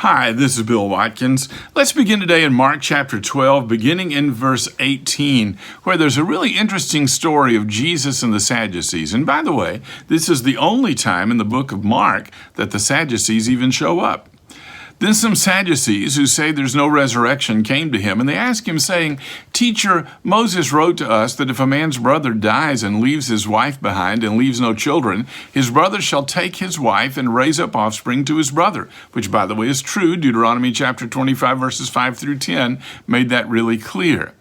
Hi, this is Bill Watkins. Let's begin today in Mark chapter 12, beginning in verse 18, where there's a really interesting story of Jesus and the Sadducees. And by the way, this is the only time in the book of Mark that the Sadducees even show up. Then some Sadducees who say there's no resurrection came to him, and they asked him, saying, "Teacher, Moses wrote to us that if a man's brother dies and leaves his wife behind and leaves no children, his brother shall take his wife and raise up offspring to his brother," which, by the way, is true. Deuteronomy chapter 25, verses 5 through 10 made that really clear.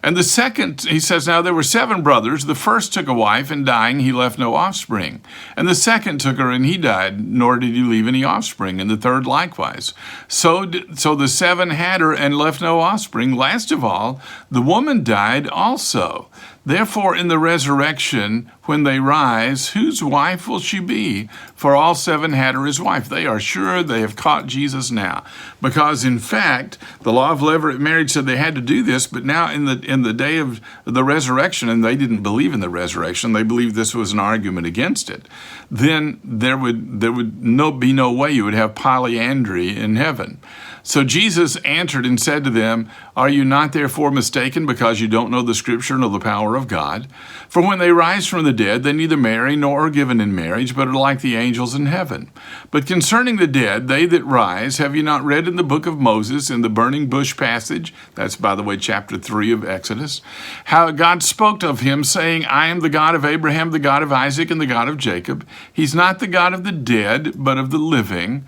And the second, he says, now there were 7 brothers. The first took a wife, and dying, he left no offspring. And the second took her, and he died, nor did he leave any offspring. And the third likewise. So the 7 had her and left no offspring. Last of all, the woman died also. Therefore, in the resurrection, when they rise, whose wife will she be? For all 7 had her as wife. They are sure they have caught Jesus now. Because, in fact, the law of levirate marriage said they had to do this, but now in the day of the resurrection, and they didn't believe in the resurrection, they believed this was an argument against it, then there would be no way you would have polyandry in heaven. So Jesus answered and said to them, "Are you not therefore mistaken, because you don't know the Scripture nor the power of God? For when they rise from the dead, they neither marry nor are given in marriage, but are like the angels in heaven. But concerning the dead, they that rise, have you not read in the book of Moses, in the burning bush passage," that's, by the way, chapter 3 of Exodus, "how God spoke of him, saying, I am the God of Abraham, the God of Isaac, and the God of Jacob. He's not the God of the dead, but of the living.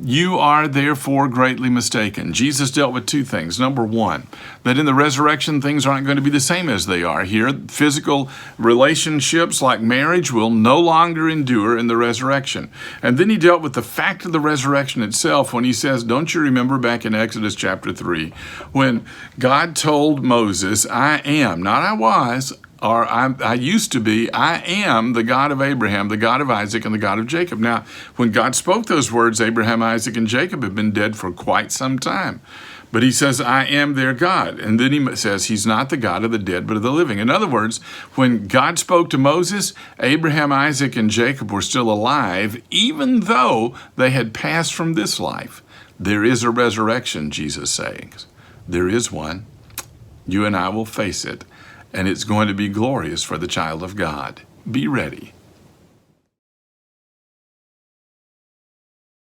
You are therefore greatly mistaken." Jesus dealt with 2 things. Number 1, that in the resurrection things aren't going to be the same as they are here. Physical relationships like marriage will no longer endure in the resurrection. And then he dealt with the fact of the resurrection itself when he says, don't you remember back in Exodus chapter 3, when God told Moses, "I am," not "I was," or I used to be, "I am the God of Abraham, the God of Isaac, and the God of Jacob." Now, when God spoke those words, Abraham, Isaac, and Jacob had been dead for quite some time. But he says, "I am their God." And then he says he's not the God of the dead, but of the living. In other words, when God spoke to Moses, Abraham, Isaac, and Jacob were still alive, even though they had passed from this life. There is a resurrection, Jesus says. There is one. You and I will face it. And it's going to be glorious for the child of God. Be ready.